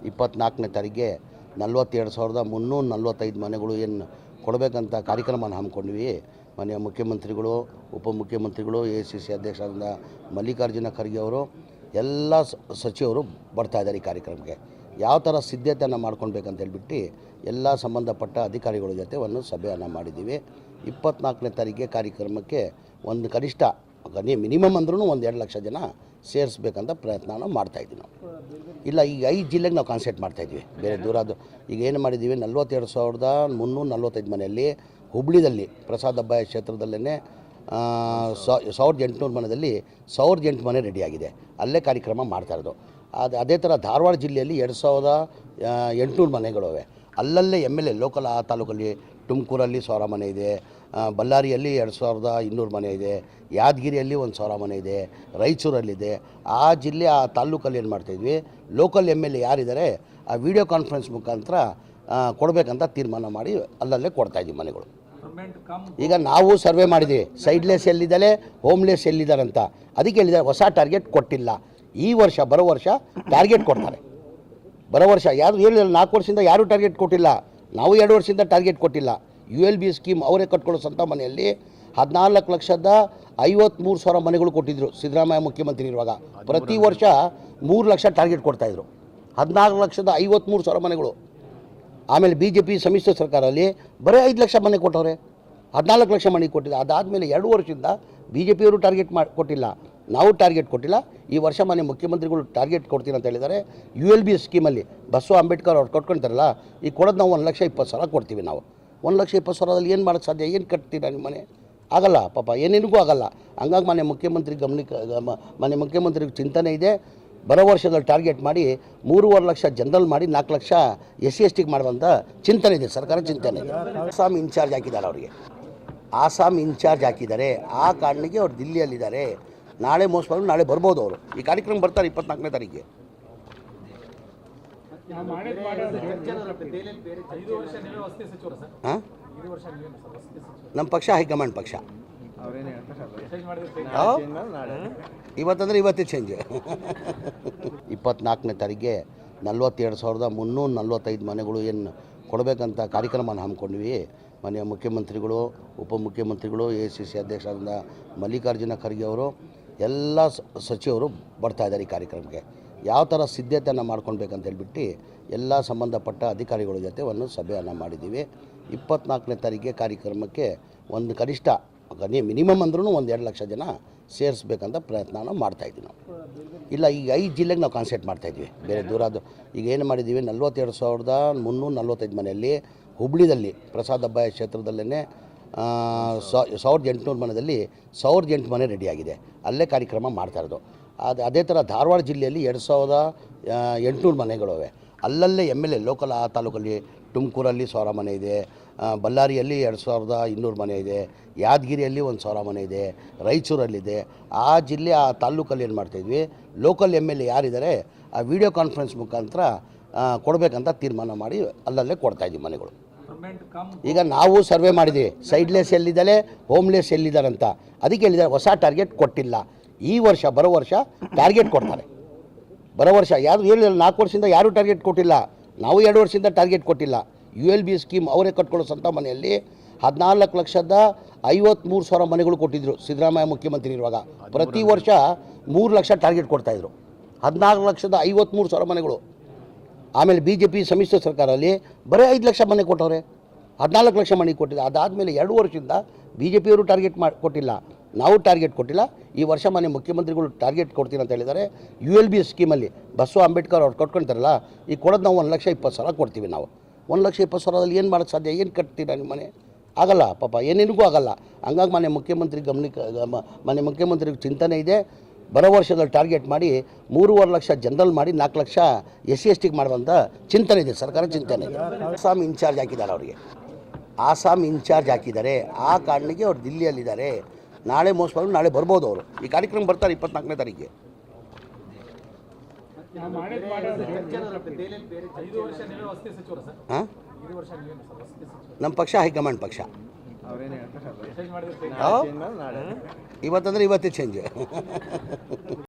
24ನೇ ತಾರೀಕಿಗೆ 42,345 ಮನೆಗಳು ಏನು ಕೊಡಬೇಕಂತ ಕಾರ್ಯಕ್ರಮನ ಹಮ್ಮಿಕೊಂಡ್ವಿ. ಮಾನ್ಯ ಮುಖ್ಯಮಂತ್ರಿಗಳು, ಉಪಮುಖ್ಯಮಂತ್ರಿಗಳು, ACC ಅಧ್ಯಕ್ಷರಾದ ಮಲ್ಲಿಕಾರ್ಜುನ ಖರ್ಗೆ ಅವರು ಎಲ್ಲ ಸಚಿವರು ಬರ್ತಾಯಿದ್ದಾರೆ ಈ ಕಾರ್ಯಕ್ರಮಕ್ಕೆ. ಯಾವ ಥರ ಸಿದ್ಧತೆಯನ್ನು ಮಾಡ್ಕೊಳ್ಬೇಕಂತ ಹೇಳ್ಬಿಟ್ಟು ಎಲ್ಲ ಸಂಬಂಧಪಟ್ಟ ಅಧಿಕಾರಿಗಳ ಜೊತೆ ಒಂದು ಸಭೆಯನ್ನು ಮಾಡಿದ್ದೀವಿ. 24ನೇ ತಾರೀಕಿಗೆ ಕಾರ್ಯಕ್ರಮಕ್ಕೆ ಒಂದು ಕನಿಷ್ಠ ಮಿನಿಮಮ್ ಅಂದ್ರೂ 1-2 ಲಕ್ಷ ಜನ ಸೇರಿಸ್ಬೇಕಂತ ಪ್ರಯತ್ನ ಮಾಡ್ತಾಯಿದ್ವಿ ನಾವು. ಇಲ್ಲ, ಈಗ 5 ಜಿಲ್ಲೆಗೆ ನಾವು ಕಾನ್ಸೆಂಟ್ ಮಾಡ್ತಾಯಿದ್ವಿ. ಬೇರೆ ದೂರ ಅದು ಈಗ ಏನು ಮಾಡಿದ್ದೀವಿ, 42,345 ಮನೆಯಲ್ಲಿ ಹುಬ್ಳಿದಲ್ಲಿ ಪ್ರಸಾದ್ ಅಬ್ಬಾಯ ಕ್ಷೇತ್ರದಲ್ಲೇ 1,800 ಮನೆಯಲ್ಲಿ 1,008 ಮನೆ ರೆಡಿಯಾಗಿದೆ. ಅಲ್ಲೇ ಕಾರ್ಯಕ್ರಮ ಮಾಡ್ತಾಯಿರೋದು. ಅದೇ ಥರ ಧಾರವಾಡ ಜಿಲ್ಲೆಯಲ್ಲಿ 2,800 ಮನೆಗಳಿವೆ. ಅಲ್ಲಲ್ಲೇ MLA ಲೋಕಲ್ ಆ ತಾಲೂಕಲ್ಲಿ ತುಮಕೂರಲ್ಲಿ 1,000 ಮನೆ ಇದೆ, ಬಳ್ಳಾರಿಯಲ್ಲಿ 2,200 ಮನೆ ಇದೆ, ಯಾದಗಿರಿಯಲ್ಲಿ 1,000 ಮನೆ ಇದೆ, ರಾಯಚೂರಲ್ಲಿದೆ. ಆ ಜಿಲ್ಲೆ ಆ ತಾಲೂಕಲ್ಲಿ ಏನು ಮಾಡ್ತಾಯಿದ್ವಿ, ಲೋಕಲ್ MLA ಯಾರಿದ್ದಾರೆ ಆ ವಿಡಿಯೋ ಕಾನ್ಫರೆನ್ಸ್ ಮುಖಾಂತರ ಕೊಡಬೇಕಂತ ತೀರ್ಮಾನ ಮಾಡಿ ಅಲ್ಲಲ್ಲೇ ಕೊಡ್ತಾಯಿದ್ವಿ ಮನೆಗಳು. ಈಗ ನಾವು ಸರ್ವೆ ಮಾಡಿದ್ದೀವಿ, ಸೈಡ್ಲೆಸ್ ಎಲ್ಲಿದ್ದಾರೆ, ಹೋಮ್ಲೆಸ್ ಎಲ್ಲಿದ್ದಾರೆ ಅಂತ. ಅದಕ್ಕೆ ಹೇಳಿದ್ದಾರೆ ಹೊಸ ಟಾರ್ಗೆಟ್ ಕೊಟ್ಟಿಲ್ಲ. ಈ ವರ್ಷ ಬರೋ ವರ್ಷ ಟಾರ್ಗೆಟ್ ಕೊಡ್ತಾರೆ. ಬರೋ ವರ್ಷ ಯಾರು ಹೇಳಿಲ್ಲ, 4 ವರ್ಷದಿಂದ ಯಾರೂ ಟಾರ್ಗೆಟ್ ಕೊಟ್ಟಿಲ್ಲ. ನಾವು 2 ವರ್ಷದಿಂದ ಟಾರ್ಗೆಟ್ ಕೊಟ್ಟಿಲ್ಲ. ULB ಸ್ಕೀಮ್ ಅವರೇ ಕಟ್ಕೊಳ್ಳೋ ಸ್ವಂತ ಮನೆಯಲ್ಲಿ 14,53,000 ಮನೆಗಳು ಕೊಟ್ಟಿದ್ದರು ಸಿದ್ದರಾಮಯ್ಯ ಮುಖ್ಯಮಂತ್ರಿ ಇರುವಾಗ. ಪ್ರತಿ ವರ್ಷ 3 ಲಕ್ಷ ಟಾರ್ಗೆಟ್ ಕೊಡ್ತಾಯಿದ್ರು. 14,53,000 ಮನೆಗಳು. ಆಮೇಲೆ BJP ಸಮ್ಮಿಶ್ರ ಸರ್ಕಾರದಲ್ಲಿ ಬರೀ 5 ಲಕ್ಷ ಮನೆ ಕೊಟ್ಟವ್ರೆ, 14 ಲಕ್ಷ ಮನೆ ಕೊಟ್ಟಿಲ್ಲ. ಅದಾದಮೇಲೆ 2 ವರ್ಷದಿಂದ BJP ಅವರು ಟಾರ್ಗೆಟ್ ಕೊಟ್ಟಿಲ್ಲ, ನಾವು ಟಾರ್ಗೆಟ್ ಕೊಟ್ಟಿಲ್ಲ. ಈ ವರ್ಷ ಮನೆ ಮುಖ್ಯಮಂತ್ರಿಗಳು ಟಾರ್ಗೆಟ್ ಕೊಡ್ತೀನಿ ಅಂತ ಹೇಳಿದ್ದಾರೆ. ULB ಸ್ಕೀಮಲ್ಲಿ ಬಸವ ಅಂಬೇಡ್ಕರ್ ಅವ್ರು ಕೊಟ್ಕೊಳ್ತಾರಲ್ಲ, ಈಗ ಕೊಡೋದು ನಾವು 1,20,000 ಕೊಡ್ತೀವಿ. ನಾವು 1,20,000 ಏನು ಮಾಡೋಕ್ಕೆ ಸಾಧ್ಯ? ಏನು ಕಟ್ತೀರಾ ನಿಮ್ಮ ಮನೆ? ಆಗಲ್ಲ ಪಾಪ, ಏನೇನಿಗೂ ಆಗಲ್ಲ. ಹಂಗಾಗಿ ಮನೆ ಮುಖ್ಯಮಂತ್ರಿಗೆ ಚಿಂತನೆ ಇದೆ. ಬರೋ ವರ್ಷದಲ್ಲಿ ಟಾರ್ಗೆಟ್ ಮಾಡಿ 3.5 ಲಕ್ಷ ಜನರಲ್ ಮಾಡಿ 4 ಲಕ್ಷ SC/STಗೆ ಮಾಡುವಂಥ ಚಿಂತನೆ ಇದೆ, ಸರ್ಕಾರ ಚಿಂತನೆ ಇದೆ. ಆಸಾಮ್ ಇನ್ಚಾರ್ಜ್ ಹಾಕಿದ್ದಾರೆ ಅವರಿಗೆ, ಆಸಾಮ್ ಇನ್ಚಾರ್ಜ್ ಹಾಕಿದ್ದಾರೆ. ಆ ಕಾರಣಕ್ಕೆ ಅವ್ರು ದಿಲ್ಲಿಯಲ್ಲಿದ್ದಾರೆ. ನಾಳೆ ಮೋಸ್ಟ್ಲಿ ನಾಳೆ ಬರ್ಬೋದು ಅವರು. ಈ ಕಾರ್ಯಕ್ರಮ ಬರ್ತಾರೆ 24ನೇ ತಾರೀಕಿಗೆ. ಹಾಂ, ನಮ್ಮ ಪಕ್ಷ ಹೈಕಮಾಂಡ್ ಪಕ್ಷ. ಇವತ್ತಂದರೆ ಇವತ್ತೇ ಚೇಂಜ್. 24ನೇ ತಾರೀಕಿಗೆ 42,345 ಮನೆಗಳು ಏನು ಕೊಡಬೇಕಂತ ಕಾರ್ಯಕ್ರಮನ ಹಮ್ಮಿಕೊಂಡ್ವಿ. ಮಾನ್ಯ ಮುಖ್ಯಮಂತ್ರಿಗಳು, ಉಪಮುಖ್ಯಮಂತ್ರಿಗಳು, ACC ಅಧ್ಯಕ್ಷರಾದ ಮಲ್ಲಿಕಾರ್ಜುನ ಖರ್ಗೆ ಅವರು ಎಲ್ಲ ಸಚಿವರು ಬರ್ತಾಯಿದ್ದಾರೆ ಈ ಕಾರ್ಯಕ್ರಮಕ್ಕೆ. ಯಾವ ಥರ ಸಿದ್ಧತೆಯನ್ನು ಮಾಡ್ಕೊಳ್ಬೇಕಂತ ಹೇಳ್ಬಿಟ್ಟು ಎಲ್ಲ ಸಂಬಂಧಪಟ್ಟ ಅಧಿಕಾರಿಗಳ ಜೊತೆ ಒಂದು ಸಭೆಯನ್ನು ಮಾಡಿದ್ದೀವಿ. 24ನೇ ತಾರೀಕಿಗೆ ಕಾರ್ಯಕ್ರಮಕ್ಕೆ ಒಂದು ಕನಿಷ್ಠ ಮಿನಿಮಮ್ ಅಂದ್ರೂ 1-2 ಲಕ್ಷ ಜನ ಸೇರಿಸ್ಬೇಕಂತ ಪ್ರಯತ್ನ ಮಾಡ್ತಾಯಿದ್ವಿ ನಾವು. ಇಲ್ಲ, ಈಗ 5 ಜಿಲ್ಲೆಗೆ ನಾವು ಕಾನ್ಸೆಂಟ್ ಮಾಡ್ತಾಯಿದ್ವಿ. ಬೇರೆ ದೂರ ಅದು ಈಗ ಏನು ಮಾಡಿದ್ದೀವಿ, 42,345 ಮನೆಯಲ್ಲಿ ಹುಬ್ಳಿದಲ್ಲಿ ಪ್ರಸಾದ್ ಅಬ್ಬಾಯ ಕ್ಷೇತ್ರದಲ್ಲೇ 1,800 ಮನೆಯಲ್ಲಿ 1,008 ಮನೆ ರೆಡಿಯಾಗಿದೆ. ಅಲ್ಲೇ ಕಾರ್ಯಕ್ರಮ ಮಾಡ್ತಾಯಿರೋದು. ಅದೇ ಥರ ಧಾರವಾಡ ಜಿಲ್ಲೆಯಲ್ಲಿ 2,800 ಮನೆಗಳಿವೆ. ಅಲ್ಲಲ್ಲೇ MLA ಲೋಕಲ್ ಆ ತಾಲೂಕಲ್ಲಿ ತುಮಕೂರಲ್ಲಿ 1,000 ಮನೆ ಇದೆ, ಬಳ್ಳಾರಿಯಲ್ಲಿ 2,200 ಮನೆ ಇದೆ, ಯಾದಗಿರಿಯಲ್ಲಿ 1,000 ಮನೆ ಇದೆ, ರಾಯಚೂರಲ್ಲಿದೆ. ಆ ಜಿಲ್ಲೆ ಆ ತಾಲೂಕಲ್ಲಿ ಏನು ಮಾಡ್ತಾಯಿದ್ವಿ, ಲೋಕಲ್ MLA ಯಾರಿದ್ದಾರೆ ಆ ವಿಡಿಯೋ ಕಾನ್ಫರೆನ್ಸ್ ಮುಖಾಂತರ ಕೊಡಬೇಕಂತ ತೀರ್ಮಾನ ಮಾಡಿ ಅಲ್ಲಲ್ಲೇ ಕೊಡ್ತಾಯಿದ್ವಿ ಮನೆಗಳು. ಈಗ ನಾವು ಸರ್ವೆ ಮಾಡಿದ್ದೀವಿ, ಸೈಡ್ಲೆಸ್ ಎಲ್ಲಿದ್ದಾರೆ, ಹೋಮ್ಲೆಸ್ ಎಲ್ಲಿದ್ದಾರೆ ಅಂತ. ಅದಕ್ಕೆ ಹೇಳಿದ್ದಾರೆ ಹೊಸ ಟಾರ್ಗೆಟ್ ಕೊಟ್ಟಿಲ್ಲ. ಈ ವರ್ಷ ಬರೋ ವರ್ಷ ಟಾರ್ಗೆಟ್ ಕೊಡ್ತಾರೆ. ಬರೋ ವರ್ಷ ಯಾರು ಹೇಳಿಲ್ಲ, 4 ವರ್ಷದಿಂದ ಯಾರೂ ಟಾರ್ಗೆಟ್ ಕೊಟ್ಟಿಲ್ಲ. ನಾವು 2 ವರ್ಷದಿಂದ ಟಾರ್ಗೆಟ್ ಕೊಟ್ಟಿಲ್ಲ. ULB ಸ್ಕೀಮ್ ಅವರೇ ಕಟ್ಕೊಳ್ಳೋ ಸ್ವಂತ ಮನೆಯಲ್ಲಿ 14,53,000 ಮನೆಗಳು ಕೊಟ್ಟಿದ್ದರು ಸಿದ್ದರಾಮಯ್ಯ ಮುಖ್ಯಮಂತ್ರಿ ಇರುವಾಗ. ಪ್ರತಿ ವರ್ಷ 3 ಲಕ್ಷ ಟಾರ್ಗೆಟ್ ಕೊಡ್ತಾಯಿದ್ರು. 14,53,000 ಮನೆಗಳು. ಆಮೇಲೆ BJP ಸಮ್ಮಿಶ್ರ ಸರ್ಕಾರದಲ್ಲಿ ಬರೀ 5 ಲಕ್ಷ ಮನೆ ಕೊಟ್ಟವ್ರೆ, 14 ಲಕ್ಷ ಮನೆ ಕೊಟ್ಟಿಲ್ಲ. ಅದಾದಮೇಲೆ 2 ವರ್ಷದಿಂದ BJP ಅವರು ಟಾರ್ಗೆಟ್ ಕೊಟ್ಟಿಲ್ಲ, ನಾವು ಟಾರ್ಗೆಟ್ ಕೊಟ್ಟಿಲ್ಲ. ಈ ವರ್ಷ ಮನೆ ಮುಖ್ಯಮಂತ್ರಿಗಳು ಟಾರ್ಗೆಟ್ ಕೊಡ್ತೀನಿ ಅಂತ ಹೇಳಿದ್ದಾರೆ. ULB ಸ್ಕೀಮಲ್ಲಿ ಬಸವ ಅಂಬೇಡ್ಕರ್ ಅವ್ರು ಕೊಟ್ಕೊಳ್ತಾರಲ್ಲ, ಈಗ ಕೊಡೋದು ನಾವು 1,20,000 ಕೊಡ್ತೀವಿ. ನಾವು 1,20,000 ಏನು ಮಾಡೋಕ್ಕೆ ಸಾಧ್ಯ? ಏನು ಕಟ್ತೀರಾ ನಿಮ್ಮ ಮನೆ? ಆಗಲ್ಲ ಪಾಪ, ಏನೇನಿಗೂ ಆಗಲ್ಲ. ಹಂಗಾಗಿ ಮನೆ ಮುಖ್ಯಮಂತ್ರಿಗೆ ಚಿಂತನೆ ಇದೆ. ಬರೋ ವರ್ಷದಲ್ಲಿ ಟಾರ್ಗೆಟ್ ಮಾಡಿ 3.5 ಲಕ್ಷ ಜನರಲ್ ಮಾಡಿ 4 ಲಕ್ಷ SC/STಗೆ ಮಾಡುವಂಥ ಚಿಂತನೆ ಇದೆ, ಸರ್ಕಾರ ಚಿಂತನೆ ಇದೆ. ಆಸಾಮ್ ಇನ್ಚಾರ್ಜ್ ಹಾಕಿದ್ದಾರೆ ಅವರಿಗೆ, ಆಸಾಮ್ ಇನ್ಚಾರ್ಜ್ ಹಾಕಿದ್ದಾರೆ. ಆ ಕಾರಣಕ್ಕೆ ಅವ್ರು ದಿಲ್ಲಿಯಲ್ಲಿದ್ದಾರೆ. ನಾಳೆ ಮೋಸ್ಟ್ಲಿ ನಾಳೆ ಬರ್ಬೋದು ಅವರು. ಈ ಕಾರ್ಯಕ್ರಮ ಬರ್ತಾರೆ 24ನೇ ತಾರೀಕಿಗೆ. ಹಾಂ, ನಮ್ಮ ಪಕ್ಷ ಹೈಕಮಾಂಡ್ ಪಕ್ಷ. ಇವತ್ತಂದರೆ ಇವತ್ತೇ ಚೇಂಜ್.